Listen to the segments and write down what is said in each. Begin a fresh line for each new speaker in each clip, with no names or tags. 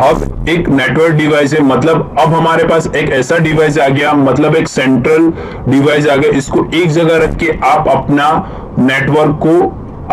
Hub एक network device है, मतलब अब हमारे पास एक ऐसा डिवाइस आ गया, मतलब एक सेंट्रल डिवाइस आ गया, इसको एक जगह रख के आप अपना नेटवर्क को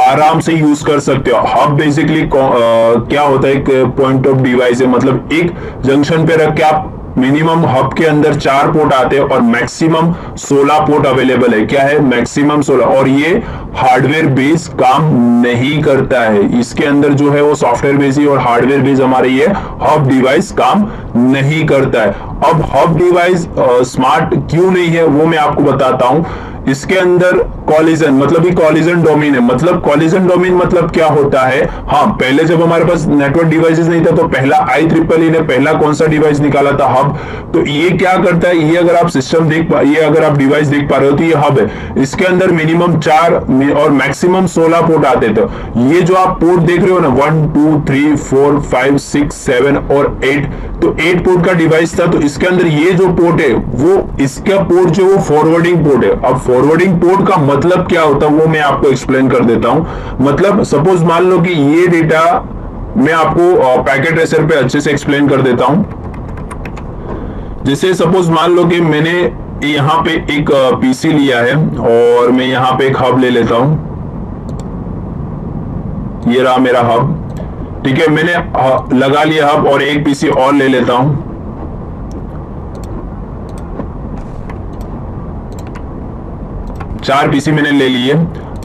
आराम से यूज कर सकते हो। हब बेसिकली क्या होता है, एक पॉइंट ऑफ डिवाइस है, मतलब एक जंक्शन पे रख के आप मिनिमम हब के अंदर 4 पोर्ट आते हैं और मैक्सिमम 16 पोर्ट अवेलेबल है। क्या है, मैक्सिमम 16। और ये हार्डवेयर बेस काम नहीं करता है, इसके अंदर जो है वो सॉफ्टवेयर बेस ही और हार्डवेयर बेस हमारे ये हब डिवाइस काम नहीं करता है। अब हब डिवाइस स्मार्ट क्यों नहीं है वो मैं आपको बताता हूं। इसके अंदर कॉलिजन, मतलब ये कॉलिजन डोमेन है। मतलब कॉलिजन डोमेन मतलब क्या होता है, हाँ पहले जब हमारे पास नेटवर्क डिवाइसेस नहीं था तो पहला IEEE ने पहला कौन सा डिवाइस निकाला था, हब। तो ये क्या करता है, ये अगर आप सिस्टम ये अगर आप डिवाइस देख पा रहे हो तो ये हब है। इसके अंदर मिनिमम 4 और मैक्सिमम 16 पोर्ट आते थे। ये जो आप पोर्ट देख रहे हो ना, 1 2 3 4 5 6 7 और 8, तो 8 पोर्ट का डिवाइस था। तो इसके अंदर ये जो पोर्ट है वो इसका पोर्ट जो वो फॉरवर्डिंग पोर्ट है। अब फॉरवर्डिंग पोर्ट का मतलब क्या होता है वो मैं आपको एक्सप्लेन कर देता हूं। मतलब सपोज मान लो कि ये डेटा मैं आपको पैकेट ट्रेसर पे अच्छे से एक्सप्लेन कर देता हूं। जैसे सपोज मान लो कि मैंने यहां पे एक पीसी लिया है और मैं यहां पे एक हब ले लेता हूं। ये रहा मेरा हब, ठीक है। मैंने लगा लिया हब और एक पीसी और ले लेता हूं। चार पीसी मैंने ले लिए।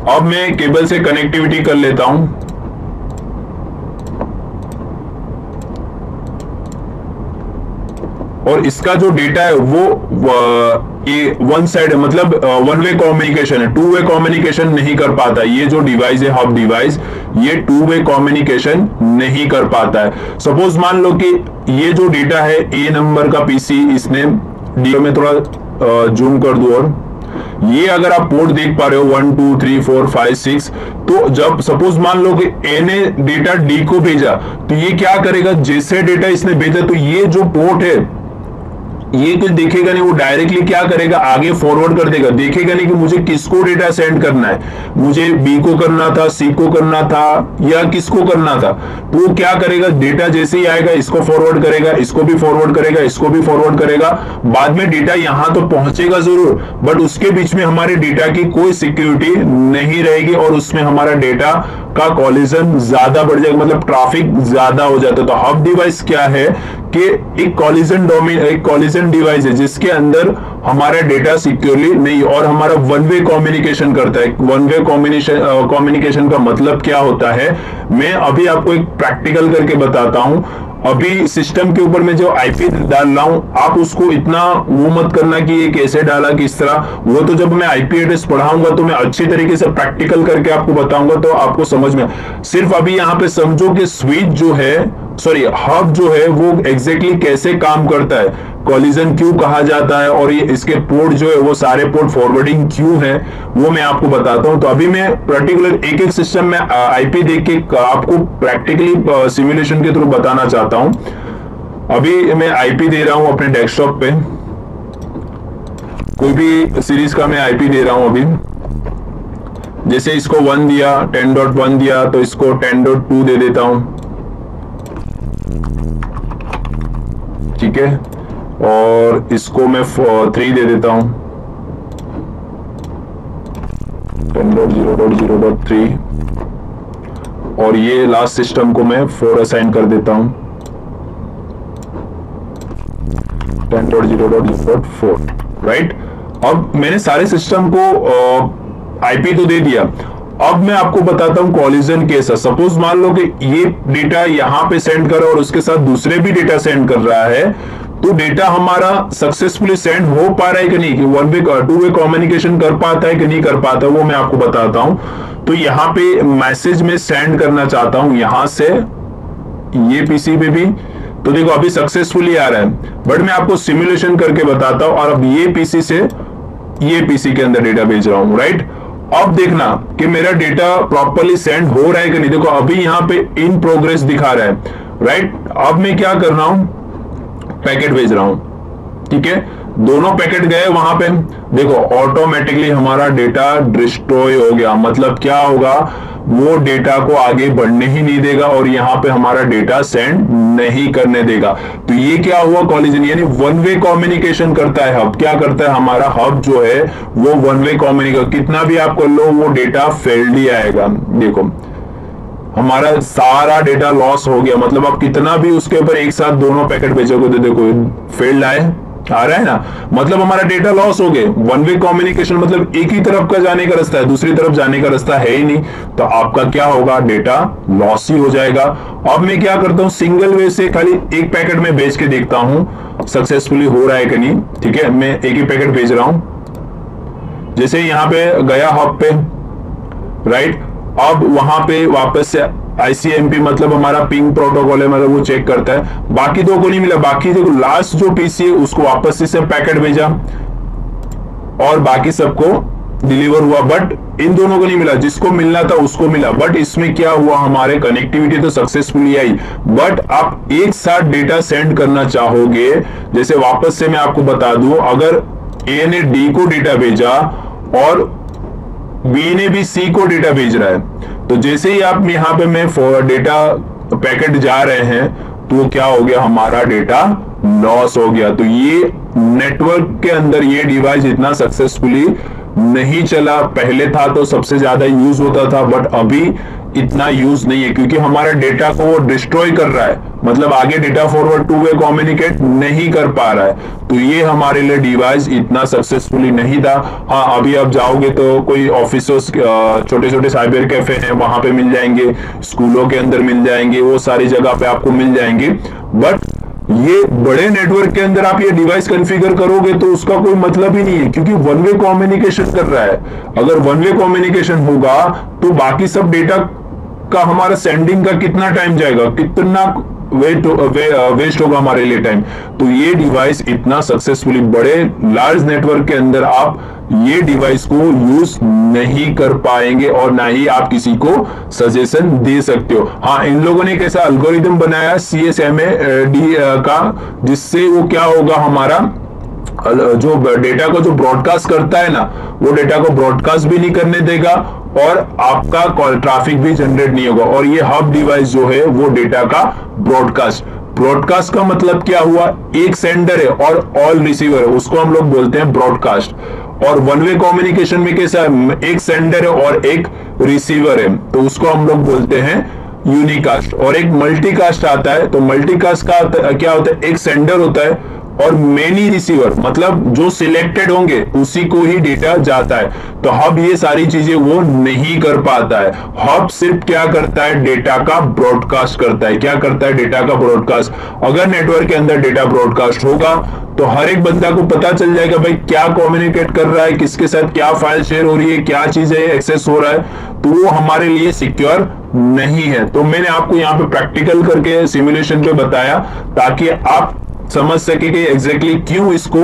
अब मैं केबल से कनेक्टिविटी कर लेता हूं। और इसका जो डेटा है वो ये वन साइड है, मतलब वन वे कम्युनिकेशन है, 2 वे कम्युनिकेशन नहीं कर पाता। ये जो डिवाइस है हब डिवाइस, ये 2 वे कम्युनिकेशन नहीं कर पाता है। सपोज मान लो कि ये जो डेटा है ए नंबर का पीसी, इसने में थोड़ा जूम कर दूं, और ये अगर आप पोर्ट देख पा रहे हो 1 2 3 4 5 6, तो जब सपोज मान लो कि ए ने डेटा डी को भेजा तो ये क्या करेगा, जैसे डेटा इसने भेजा तो ये जो पोर्ट है ये कुछ देखेगा नहीं, वो डायरेक्टली क्या करेगा, आगे फॉरवर्ड कर देगा। देखेगा नहीं कि मुझे किसको डेटा सेंड करना है, मुझे बी को करना था, सी को करना था या किसको करना था। तो वो क्या करेगा, डेटा जैसे ही आएगा इसको फॉरवर्ड करेगा, इसको भी फॉरवर्ड करेगा, इसको भी फॉरवर्ड करेगा। बाद में डेटा यहां तो पहुंचेगा जरूर, बट उसके बीच में हमारे डेटा की कोई सिक्योरिटी नहीं रहेगी और उसमें हमारा डेटा का कॉलिजन ज्यादा बढ़ जाएगा, मतलब ट्रैफिक ज्यादा हो जाता है। तो हब डिवाइस क्या है कि एक कॉलिजन डोमेन, एक कॉलिजन डिवाइस है जिसके अंदर हमारा डेटा सिक्योरली नहीं, और हमारा वन वे कम्युनिकेशन करता है। वन वे कम्युनिकेशन का मतलब क्या होता है, मैं अभी आपको एक प्रैक्टिकल करके बताता हूं। अभी सिस्टम के ऊपर मैं जो आईपी डाल रहा हूं, आप उसको इतना वो मत करना कि ये कैसे डाला किस तरह, वो तो जब मैं आईपी एड्रेस पढ़ाऊंगा तो मैं अच्छी तरीके से प्रैक्टिकल करके आपको बताऊंगा तो आपको समझ में। सिर्फ अभी यहाँ पे समझो कि स्विच जो है, सॉरी हब जो है वो एग्जैक्टली कैसे काम करता है, कॉलिजन क्यों कहा जाता है, और ये इसके पोर्ट जो है वो सारे पोर्ट फॉरवर्डिंग क्यों है वो मैं आपको बताता हूं। तो अभी मैं पर्टिकुलर एक एक सिस्टम में आईपी देख के आपको प्रैक्टिकली सिमुलेशन के थ्रू बताना चाहता हूं। अभी मैं आईपी दे रहा हूं अपने डेस्कटॉप पे, कोई भी सीरीज का मैं आईपी दे रहा हूं अभी। जैसे इसको 1 दिया, 10.1 दिया, तो इसको 10.2 दे देता हूं, ठीक है। और इसको मैं 3 दे देता हूं, 10.0.0.3, और ये लास्ट सिस्टम को मैं 4 असाइन कर देता हूं, 10.0.0.4, राइट। अब मैंने सारे सिस्टम को आईपी तो दे दिया। अब मैं आपको बताता हूं कॉलिजन कैसा। सपोज मान लो कि ये डेटा यहां पे सेंड कर रहा है और उसके साथ दूसरे भी डेटा सेंड कर रहा है, तो डेटा हमारा सक्सेसफुली सेंड हो पा रहा है कि नहीं, कि 1 वे 2 वे कम्युनिकेशन कर पाता है कि नहीं कर पाता, वो मैं आपको बताता हूं। तो यहां पे मैसेज में सेंड करना चाहता हूं यहां से ये पीसी पे भी, तो देखो अभी सक्सेसफुली आ रहा है, बट मैं आपको सिमुलेशन करके बताता हूं। और अब ये पीसी से ये पीसी के अंदर डेटा भेज रहा हूं, राइट। अब देखना कि मेरा डेटा प्रॉपर्ली सेंड हो रहा है कि नहीं। देखो अभी यहां पे इन प्रोग्रेस दिखा रहा है, राइट। अब मैं क्या कर रहा हूं, पैकेट भेज रहा हूं, ठीक है। दोनों पैकेट गए वहां पे, देखो ऑटोमेटिकली हमारा डेटा डिस्ट्रॉय हो गया। मतलब क्या होगा, वो डेटा को आगे बढ़ने ही नहीं देगा और यहाँ पे हमारा डेटा सेंड नहीं करने देगा। तो ये क्या हुआ, कॉलिजन, यानी वन वे कम्युनिकेशन करता है हब। क्या करता है हमारा हब जो है वो वन वे कम्युनिकेशन, कितना भी आप कर लो वो डेटा फेल्ड ही आएगा। देखो हमारा सारा डेटा लॉस हो गया, मतलब आप कितना भी उसके ऊपर एक साथ दोनों पैकेट भेजोगे तो देखो फेल्ड आ रहा है ना, मतलब हमारा डेटा लॉस हो गए। वन वे कम्युनिकेशन मतलब एक ही तरफ का जाने का रास्ता है, दूसरी तरफ जाने का रास्ता है ही नहीं, तो आपका क्या होगा, डेटा लॉस ही हो जाएगा। अब मैं क्या करता हूं, सिंगल वे से खाली एक पैकेट में भेज के देखता हूं सक्सेसफुली हो रहा है कि नहीं। ठीक है, मैं एक ही पैकेट भेज रहा हूं, जैसे यहां पे गया हब पे, राइट। अब वहां पे वापस से ICMP मतलब हमारा पिंग प्रोटोकॉल है, मतलब वो चेक करता है, बाकी दो को नहीं मिला, बाकी देखो लास्ट जो PC है उसको वापस से पैकेट भेजा और बाकी सबको डिलीवर हुआ, बट इन दोनों को नहीं मिला, जिसको मिलना था उसको मिला। बट इसमें क्या हुआ, हमारे कनेक्टिविटी तो सक्सेसफुली आई, बट आप एक साथ डेटा सेंड करना चाहोगे, जैसे वापस से मैं आपको बता दूं, अगर A ने D को डेटा भेजा और B ने भी C को डेटा भेज रहा है, तो जैसे ही आप यहाँ पे मैं डेटा पैकेट जा रहे हैं तो क्या हो गया, हमारा डेटा लॉस हो गया। तो ये नेटवर्क के अंदर ये डिवाइस इतना सक्सेसफुली नहीं चला। पहले था तो सबसे ज्यादा यूज होता था, बट अभी इतना यूज नहीं है, क्योंकि हमारा डेटा को वो डिस्ट्रॉय कर रहा है, मतलब आगे data forward two way communicate नहीं कर पा रहा है। तो ये हमारे लिए डिवाइस इतना सक्सेसफुली नहीं था। हाँ, अभी आप जाओगे तो कोई ऑफिसर्स, छोटे छोटे साइबर कैफे हैं, वहां पे मिल जाएंगे, स्कूलों के अंदर मिल जाएंगे, वो सारी जगह पे आपको मिल जाएंगे। बट ये बड़े नेटवर्क के अंदर आप ये डिवाइस कॉन्फ़िगर करोगे तो उसका कोई मतलब ही नहीं है, क्योंकि वन वे कम्युनिकेशन कर रहा है। अगर वन वे कम्युनिकेशन होगा तो बाकी सब डेटा का हमारा सेंडिंग का कितना टाइम जाएगा, कितना वेस्ट होगा हमारे लिए टाइम। तो ये डिवाइस इतना सक्सेसफुली बड़े लार्ज नेटवर्क के अंदर आप ये डिवाइस को यूज नहीं कर पाएंगे और ना ही आप किसी को सजेशन दे सकते हो। हाँ, इन लोगों ने एक ऐसा एल्गोरिथम बनाया CSMA का, जिससे वो क्या होगा, हमारा जो डेटा को जो ब्रॉडकास्ट करता है ना, वो डेटा को ब्रॉडकास्ट भी नहीं करने देगा और आपका ट्रैफिक भी जनरेट नहीं होगा। और ये हब डिवाइस जो है वो डेटा का ब्रॉडकास्ट का मतलब क्या हुआ, एक सेंडर है और ऑल रिसीवर है, उसको हम लोग बोलते हैं ब्रॉडकास्ट। और वन वे कम्युनिकेशन में कैसा है, एक सेंडर है और एक रिसीवर है, तो उसको हम लोग बोलते हैं यूनिकास्ट। और एक मल्टीकास्ट आता है, तो मल्टीकास्ट का क्या होता है, एक सेंडर होता है और मेनी रिसीवर, मतलब जो सिलेक्टेड होंगे उसी को ही डेटा जाता है। तो हब ये सारी चीजें वो नहीं कर पाता है। हब सिर्फ क्या करता है, डेटा का ब्रॉडकास्ट करता है। क्या करता है, डेटा का ब्रॉडकास्ट। अगर नेटवर्क के अंदर डेटा ब्रॉडकास्ट होगा तो हर एक बंदा को पता चल जाएगा भाई क्या कम्युनिकेट कर रहा है, किसके साथ क्या फाइल शेयर हो रही है, क्या चीजें एक्सेस हो रहा है, तो वो हमारे लिए सिक्योर नहीं है। तो मैंने आपको यहाँ पे प्रैक्टिकल करके सिमुलेशन पे बताया ताकि आप समझ सके कि एग्जैक्टली क्यों इसको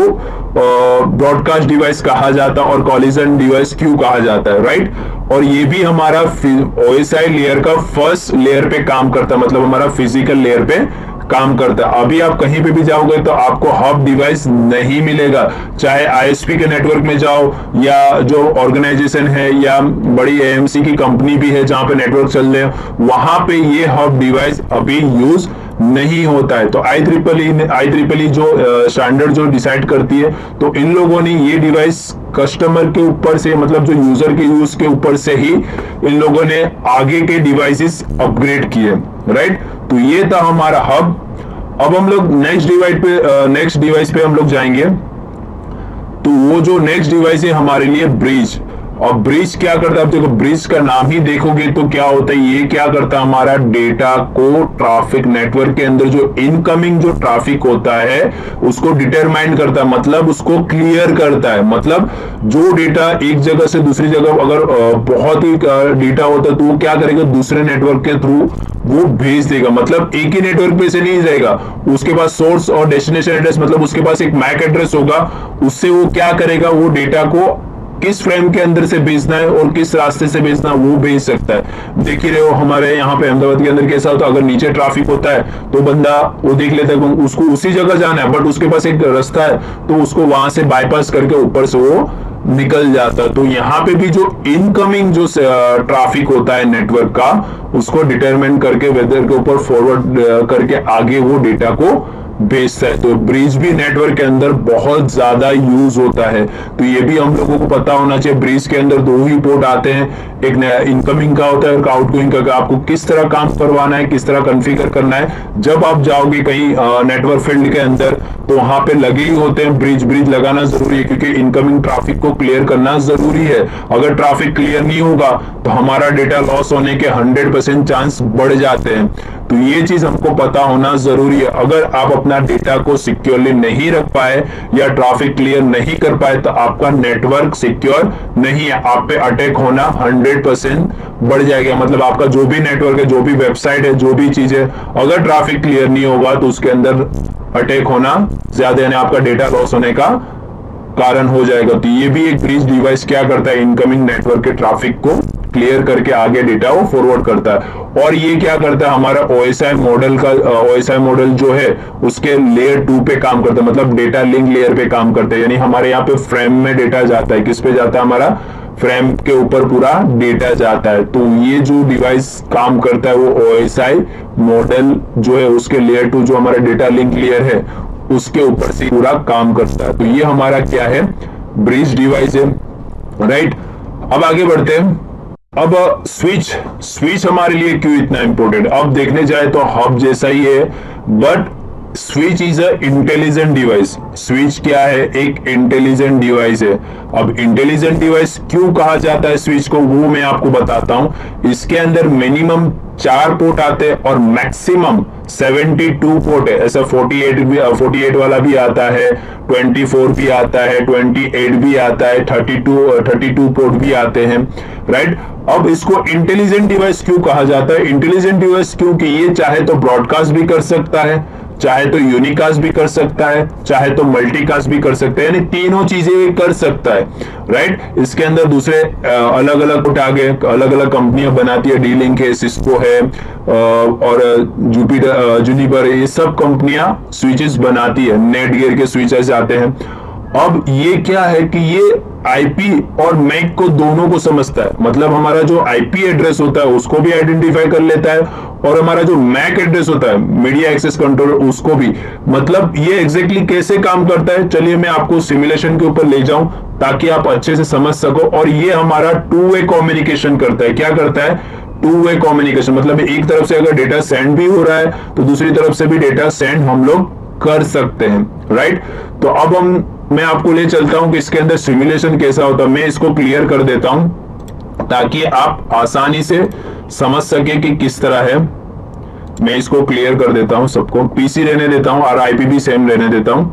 ब्रॉडकास्ट डिवाइस कहा जाता है और कॉलिजन डिवाइस क्यों कहा जाता है, राइट। और ये भी हमारा OSI लेयर का फर्स्ट लेयर पे काम करता है, मतलब हमारा फिजिकल लेयर पे काम करता है। अभी आप कहीं पे भी जाओगे तो आपको हब डिवाइस नहीं मिलेगा, चाहे ISP के नेटवर्क में जाओ या जो ऑर्गेनाइजेशन है या बड़ी AMC की कंपनी भी है जहां पे नेटवर्क चल रहे हैं, वहां पे ये हब डिवाइस अभी यूज नहीं होता है। तो IEEE जो स्टैंडर्ड जो डिसाइड करती है, तो इन लोगों ने ये डिवाइस कस्टमर के ऊपर से, मतलब जो यूजर के यूज के ऊपर से ही इन लोगों ने आगे के डिवाइसेस अपग्रेड किए, राइट। तो ये था हमारा हब। अब हम लोग नेक्स्ट डिवाइस पे हम लोग जाएंगे। तो वो जो नेक्स्ट डिवाइस है हमारे लिए ब्रिज। और ब्रिज क्या करता है, आप देखो ब्रिज का नाम ही देखोगे तो क्या होता है, ये क्या करता है, हमारा डेटा को ट्रैफिक नेटवर्क के अंदर जो इनकमिंग जो ट्रैफिक होता है उसको डिटरमाइन करता है, मतलब उसको क्लियर करता है। मतलब जो डेटा एक जगह से दूसरी जगह अगर बहुत ही डेटा होता है तो वो क्या करेगा, दूसरे नेटवर्क के थ्रू वो भेज देगा। मतलब एक ही नेटवर्क पे से नहीं जाएगा, उसके पास सोर्स और डेस्टिनेशन एड्रेस, मतलब उसके पास एक मैक एड्रेस होगा, उससे वो क्या करेगा, वो डेटा को किस फ्रेम के अंदर से भेजना है और किस रास्ते से भेजना वो भेज सकता है। देख ही रहे हो हमारे यहाँ पे अहमदाबाद के अंदर कैसा होता है, अगर नीचे ट्रैफिक होता है तो बंदा वो देख लेता है उसको उसी जगह जाना है, बट उसके पास एक रास्ता है तो उसको वहां से बाईपास करके ऊपर से वो निकल जाता है। तो यहाँ पे भी जो इनकमिंग जो ट्रैफिक होता है नेटवर्क का, उसको डिटरमाइन करके वेदर के ऊपर फॉरवर्ड करके आगे वो डेटा को भेजता है। तो ब्रिज भी नेटवर्क के अंदर बहुत ज्यादा यूज होता है। तो ये भी हम लोगों को पता होना चाहिए। ब्रिज के अंदर दो ही पोर्ट आते हैं, एक इनकमिंग का होता है और आउटगोइंग का। आपको किस तरह काम करवाना है, किस तरह कॉन्फ़िगर करना है, जब आप जाओगे कहीं नेटवर्क फील्ड के अंदर तो वहां पे लगे ही होते हैं ब्रिज। ब्रिज लगाना जरूरी है क्योंकि इनकमिंग ट्रैफिक को क्लियर करना जरूरी है। अगर ट्रैफिक क्लियर नहीं होगा तो हमारा डेटा लॉस होने के 100% चांस बढ़ जाते हैं। तो ये चीज हमको पता होना जरूरी है। अगर आप अपना डेटा को सिक्योरली नहीं रख पाए या ट्रैफिक क्लियर नहीं कर पाए तो आपका नेटवर्क सिक्योर नहीं है, आप पे अटैक होना 100% बढ़ जाएगा। मतलब आपका जो भी नेटवर्क है, जो भी वेबसाइट है, जो भी चीज है, अगर ट्रैफिक क्लियर नहीं होगा तो उसके अंदर अटैक होना ज्यादा, यानी आपका डेटा लॉस होने का कारण हो जाएगा। तो ये भी एक ब्रिज डिवाइस क्या करता है, इनकमिंग नेटवर्क के ट्रैफिक को क्लियर करके आगे डेटा वो फॉरवर्ड करता है। और ये क्या करता है, हमारा OSI मॉडल का OSI मॉडल जो है उसके लेयर 2 पे काम करता है, मतलब डेटा लिंक लेयर पे काम करता है। यानी हमारे यहाँ पे फ्रेम में डेटा जाता है, किस पे जाता है, हमारा फ्रेम के ऊपर पूरा डेटा जाता है। तो ये जो डिवाइस काम करता है वो OSI मॉडल जो है उसके लेयर 2 जो हमारा डेटा लिंक लेयर है उसके ऊपर से पूरा काम करता है। तो ये हमारा क्या है, ब्रिज डिवाइस है, राइट। अब आगे बढ़ते हैं। अब स्विच हमारे लिए क्यों इतना इंपॉर्टेंट, अब देखने जाए तो हब जैसा ही है, but switch is a intelligent device. Switch क्या है, एक इंटेलिजेंट डिवाइस है। अब इंटेलिजेंट डिवाइस क्यों कहा जाता है स्विच को, वो मैं आपको बताता हूं। इसके अंदर मिनिमम 4 पोर्ट आते हैं और मैक्सिमम 72 पोर्ट है। ऐसा 48 वाला भी आता है, 24 भी आता है, 28 भी आता है, 32 पोर्ट भी आते हैं, राइट। अब इसको इंटेलिजेंट डिवाइस क्यों कहा जाता है, इंटेलिजेंट डिवाइस क्योंकि ये चाहे तो ब्रॉडकास्ट भी कर सकता है, चाहे तो यूनिकास्ट भी कर सकता है, चाहे तो मल्टीकास्ट भी कर सकता है, यानी तीनों चीजें कर सकता है, राइट। इसके अंदर दूसरे अलग अलग पोर्ट आ गए, अलग अलग कंपनियां बनाती है, डी-लिंक है, सिस्को है और जुनिपर, ये सब कंपनियां स्विचेस बनाती है, नेटगियर के स्विचेस आते हैं। अब ये क्या है कि ये आईपी और मैक को दोनों को समझता है, मतलब हमारा जो आईपी एड्रेस होता है उसको भी आइडेंटिफाई कर लेता है और हमारा जो मैक एड्रेस होता है, मीडिया एक्सेस कंट्रोलर, उसको भी। मतलब ये एग्जैक्टली कैसे काम करता है, चलिए मैं आपको सिमुलेशन के ऊपर ले जाऊं ताकि आप अच्छे से समझ सको। और ये हमारा 2-वे कम्युनिकेशन करता है। क्या करता है, 2-वे कम्युनिकेशन, मतलब एक तरफ से अगर डेटा सेंड भी हो रहा है तो दूसरी तरफ से भी डेटा सेंड हम लोग कर सकते हैं, राइट। तो अब मैं आपको ले चलता हूं कि इसके अंदर सिमुलेशन कैसा होता है। मैं इसको क्लियर कर देता हूं ताकि आप आसानी से समझ सके कि किस तरह है। मैं इसको क्लियर कर देता हूं, सबको पीसी रहने देता हूं और आईपी भी सेम रहने देता हूं।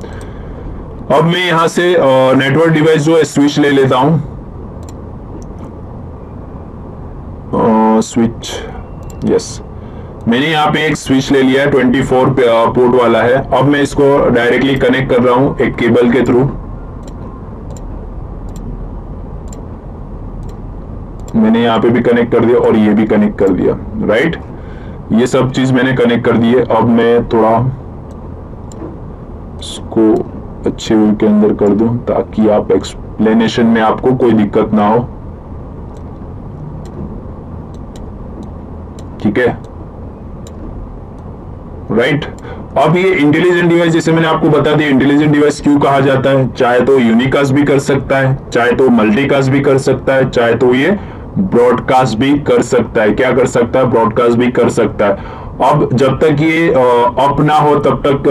अब मैं यहां से नेटवर्क डिवाइस जो है स्विच ले लेता हूं, स्विच, यस, मैंने यहाँ पे एक स्विच ले लिया है, 24 पोर्ट वाला है। अब मैं इसको डायरेक्टली कनेक्ट कर रहा हूं एक केबल के थ्रू। मैंने यहाँ पे भी कनेक्ट कर दिया और ये भी कनेक्ट कर दिया, राइट। ये सब चीज मैंने कनेक्ट कर दी है। अब मैं थोड़ा इसको अच्छे व्यू के अंदर कर दूं ताकि आप एक्सप्लेनेशन में आपको कोई दिक्कत ना हो, ठीक है, राइट। अब ये इंटेलिजेंट डिवाइस, जैसे मैंने आपको बता दिया इंटेलिजेंट डिवाइस क्यों कहा जाता है, चाहे तो यूनिकास्ट भी कर सकता है, चाहे तो मल्टीकास्ट भी कर सकता है, चाहे तो ये ब्रॉडकास्ट भी कर सकता है। क्या कर सकता है, ब्रॉडकास्ट भी कर सकता है। अब जब तक ये अप ना हो तब तक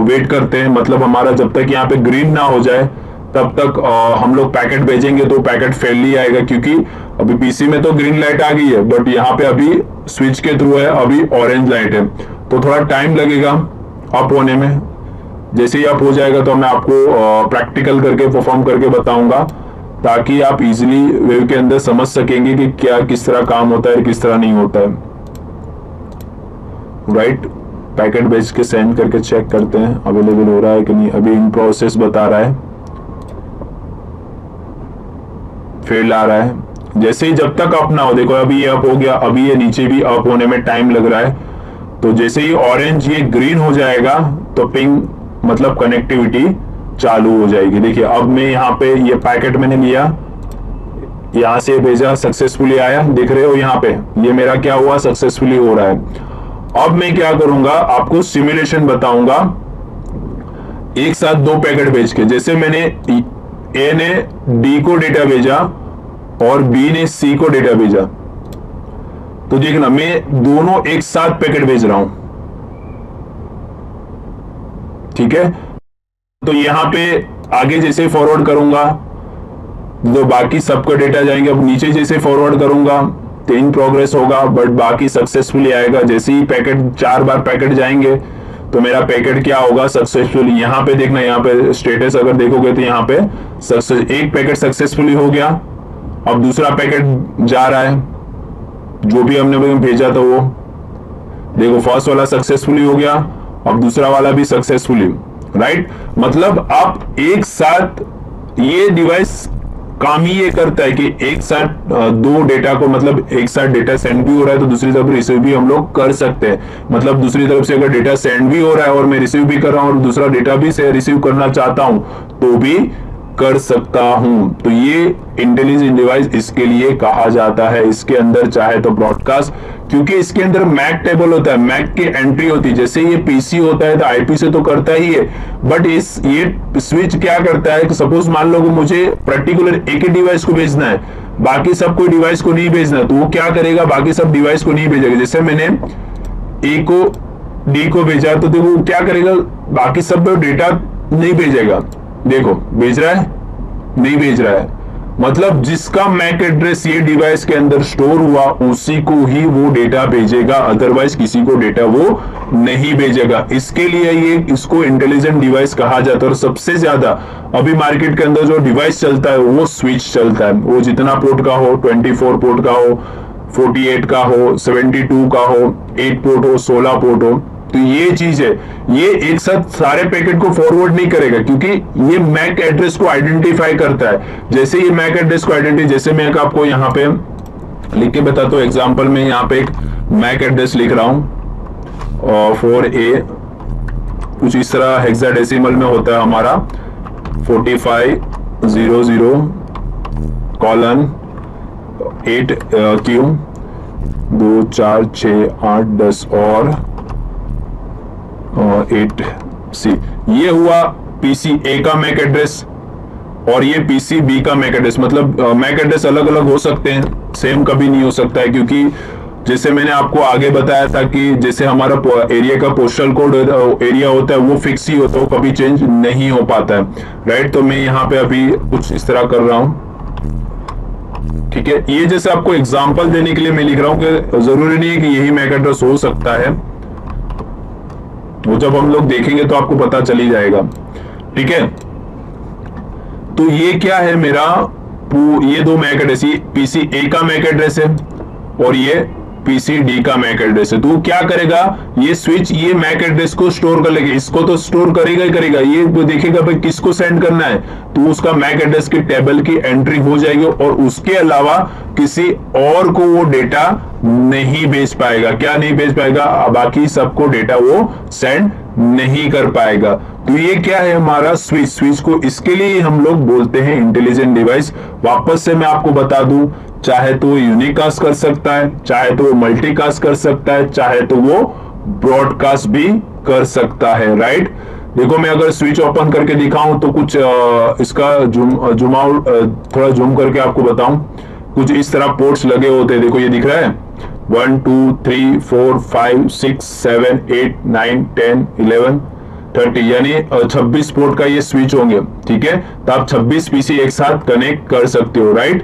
वेट करते हैं, मतलब हमारा जब तक यहाँ पे ग्रीन ना हो जाए तब तक हम लोग पैकेट भेजेंगे तो पैकेट फेल ही आएगा, क्योंकि अभी पीसी में तो ग्रीन लाइट आ गई है बट यहाँ पे अभी स्विच के थ्रू है, अभी ऑरेंज लाइट है, तो थोड़ा टाइम लगेगा अप होने में। जैसे ही अप हो जाएगा तो मैं आपको प्रैक्टिकल करके परफॉर्म करके बताऊंगा ताकि आप इजीली वेव के अंदर समझ सकेंगे कि क्या किस तरह काम होता है, किस तरह नहीं होता है, राइट। पैकेट भेज के सेंड करके चेक करते हैं अवेलेबल हो रहा है कि नहीं। अभी इन प्रोसेस बता रहा है, फेल आ रहा है। जैसे ही जब तक अप ना हो, देखो अभी ये अप हो गया, अभी ये नीचे भी अप होने में टाइम लग रहा है। तो जैसे ही ऑरेंज ये ग्रीन हो जाएगा तो पिंग मतलब कनेक्टिविटी चालू हो जाएगी। देखिए अब मैं यहाँ पे ये पैकेट मैंने लिया, यहां से भेजा, सक्सेसफुली आया, देख रहे हो यहाँ पे ये मेरा क्या हुआ, सक्सेसफुली हो रहा है। अब मैं क्या करूंगा, आपको सिमुलेशन बताऊंगा एक साथ दो पैकेट भेज के। जैसे मैंने ए ने डी को डेटा भेजा और बी ने सी को डेटा भेजा, तो देखना मैं दोनों एक साथ पैकेट भेज रहा हूं, ठीक है। तो यहां पे आगे जैसे फॉरवर्ड करूंगा तो बाकी सबका डेटा जाएंगे, अब नीचे जैसे फॉरवर्ड करूंगा तो इन प्रोग्रेस होगा, बट बाकी सक्सेसफुली आएगा। जैसे ही पैकेट 4 बार पैकेट जाएंगे तो मेरा पैकेट क्या होगा, सक्सेसफुली। यहां पे देखना, यहां पे स्टेटस अगर देखोगे तो यहां पे एक पैकेट सक्सेसफुली हो गया, अब दूसरा पैकेट जा रहा है, जो भी हमने भेजा था वो देखो, फर्स्ट वाला सक्सेसफुली हो गया, अब दूसरा वाला भी सक्सेसफुली, राइट। मतलब आप एक साथ, ये डिवाइस काम ही ये करता है कि एक साथ दो डेटा को, मतलब एक साथ डेटा सेंड भी हो रहा है तो दूसरी तरफ रिसीव भी हम लोग कर सकते हैं। मतलब दूसरी तरफ से अगर डेटा सेंड भी हो रहा है और मैं रिसीव भी कर रहा हूं और दूसरा डेटा भी से रिसीव करना चाहता हूं तो भी कर सकता हूं। तो ये इंटेलिजेंट डिवाइस इसके लिए कहा जाता है। इसके अंदर चाहे तो ब्रॉडकास्ट, क्योंकि इसके अंदर मैक टेबल होता है, मैक की एंट्री होती है। जैसे ये पीसी होता है तो आईपी से तो करता ही है, बट ये स्विच क्या करता है कि सपोज मान लो कि मुझे पर्टिकुलर एक ही डिवाइस को भेजना है, बाकी सब कोई डिवाइस को नहीं भेजना, तो वो क्या करेगा, बाकी सब डिवाइस को नहीं भेजेगा। जैसे मैंने ए को डी को भेजा तो देखो क्या करेगा, बाकी सब डेटा नहीं भेजेगा। देखो भेज रहा है, नहीं भेज रहा है, मतलब जिसका मैक एड्रेस ये डिवाइस के अंदर स्टोर हुआ उसी को ही वो डेटा भेजेगा, अदरवाइज किसी को डेटा वो नहीं भेजेगा। इसके लिए ये इसको इंटेलिजेंट डिवाइस कहा जाता है। और सबसे ज्यादा अभी मार्केट के अंदर जो डिवाइस चलता है वो स्विच चलता है। वो जितना पोर्ट का हो, 24 पोर्ट का हो, 48 का हो, 72 का हो, 8 पोर्ट हो, 16 पोर्ट हो, तो ये चीज है, ये एक साथ सारे पैकेट को फॉरवर्ड नहीं करेगा, क्योंकि ये मैक एड्रेस को आइडेंटिफाई करता है। जैसे ये मैक एड्रेस को आइडेंटिफाई, जैसे मैं आपको यहाँ पे लिख के बताता हूँ एग्जांपल में, यहाँ पे एक मैक एड्रेस लिख रहा हूं और 4A कुछ इस तरह हेक्साडेसिमल में होता है हमारा 4500:8Q 2 4 6 8 10 और 8C। ये हुआ पीसी ए का मैक एड्रेस और ये पीसी बी का मैक एड्रेस। मतलब मैक एड्रेस अलग अलग हो सकते हैं, सेम कभी नहीं हो सकता है, क्योंकि जैसे मैंने आपको आगे बताया था कि जैसे हमारा एरिया का पोस्टल कोड एरिया होता है वो फिक्स ही होता है, वो कभी चेंज नहीं हो पाता है, राइट। तो मैं यहाँ पे अभी कुछ इस तरह कर रहा हूं, ठीक है। ये जैसे आपको एग्जांपल देने के लिए मैं लिख रहा हूं कि जरूरी नहीं है कि यही मैक एड्रेस हो सकता है, वो जब हम लोग देखेंगे तो आपको पता चली जाएगा, ठीक है। तो ये क्या है मेरा, ये दो मैक एड्रेस, ये पीसी ए का मैक एड्रेस है और ये पीसी डी का मैक एड्रेस है। तो क्या करेगा, ये स्विच ये मैक एड्रेस को स्टोर कर लेगा, इसको तो स्टोर करेगा ही करेगा, ये देखेगा भाई किसको सेंड करना है, तो उसका मैक एड्रेस की टेबल की एंट्री हो जाएगी और उसके अलावा किसी और को वो डेटा नहीं भेज पाएगा। क्या नहीं भेज पाएगा, बाकी सबको डेटा वो सेंड नहीं कर पाएगा। तो ये क्या है हमारा स्विच। स्विच को इसके लिए हम लोग बोलते हैं इंटेलिजेंट डिवाइस। वापस से मैं आपको बता दूं, चाहे तो वो यूनिकास्ट कर सकता है, चाहे तो वो मल्टीकास्ट कर सकता है, चाहे तो वो ब्रॉडकास्ट भी कर सकता है, राइट। देखो मैं अगर स्विच ओपन करके दिखाऊं तो कुछ इसका जूम आउट, थोड़ा जूम करके आपको बताऊं, कुछ इस तरह पोर्ट्स लगे होते हैं। देखो ये दिख रहा है 1 2 3 4 5 6 7 8 9 10 11 30, यानी 26 पोर्ट का ये स्विच होंगे, ठीक है। तो आप 26 पीसी एक साथ कनेक्ट कर सकते हो, राइट।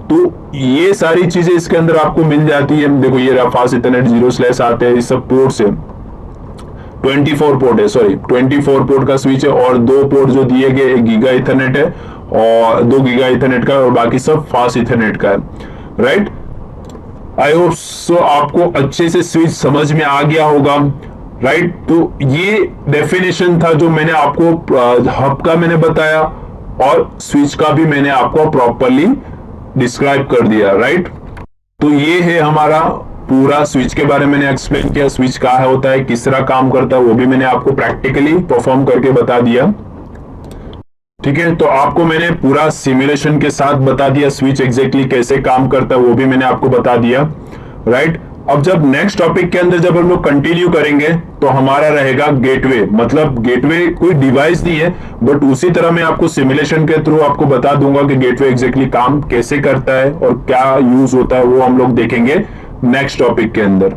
तो ये सारी चीजें इसके अंदर आपको मिल जाती है। देखो ये फास्ट इथरनेट 0/ आते हैं, ये सब पोर्ट से 24 पोर्ट है, सॉरी 24 पोर्ट का स्विच है और 2 पोर्ट जो दिए गए, 1 गीगा इथरनेट है और 2 गीगा इथरनेट का, और बाकी सब फास्ट इथरनेट का है, राइट। आई होप सो आपको अच्छे से स्विच समझ में आ गया होगा, राइट। तो ये डेफिनेशन था जो मैंने आपको हब का मैंने बताया और स्विच का भी मैंने आपको प्रॉपरली डिस्क्राइब कर दिया, राइट। तो ये है हमारा पूरा स्विच के बारे में मैंने एक्सप्लेन किया, स्विच क्या होता है, किस तरह काम करता है, वो भी मैंने आपको प्रैक्टिकली परफॉर्म करके बता दिया। ठीक है, तो आपको मैंने पूरा सिमुलेशन के साथ बता दिया, स्विच एग्जैक्टली कैसे काम करता है वो भी मैंने आपको बता दिया, राइट। अब जब नेक्स्ट टॉपिक के अंदर जब हम लोग कंटिन्यू करेंगे तो हमारा रहेगा गेटवे। मतलब गेटवे कोई डिवाइस नहीं है, बट उसी तरह मैं आपको सिमुलेशन के थ्रू आपको बता दूंगा कि गेटवे एग्जैक्टली काम कैसे करता है और क्या यूज होता है, वो हम लोग देखेंगे नेक्स्ट टॉपिक के अंदर।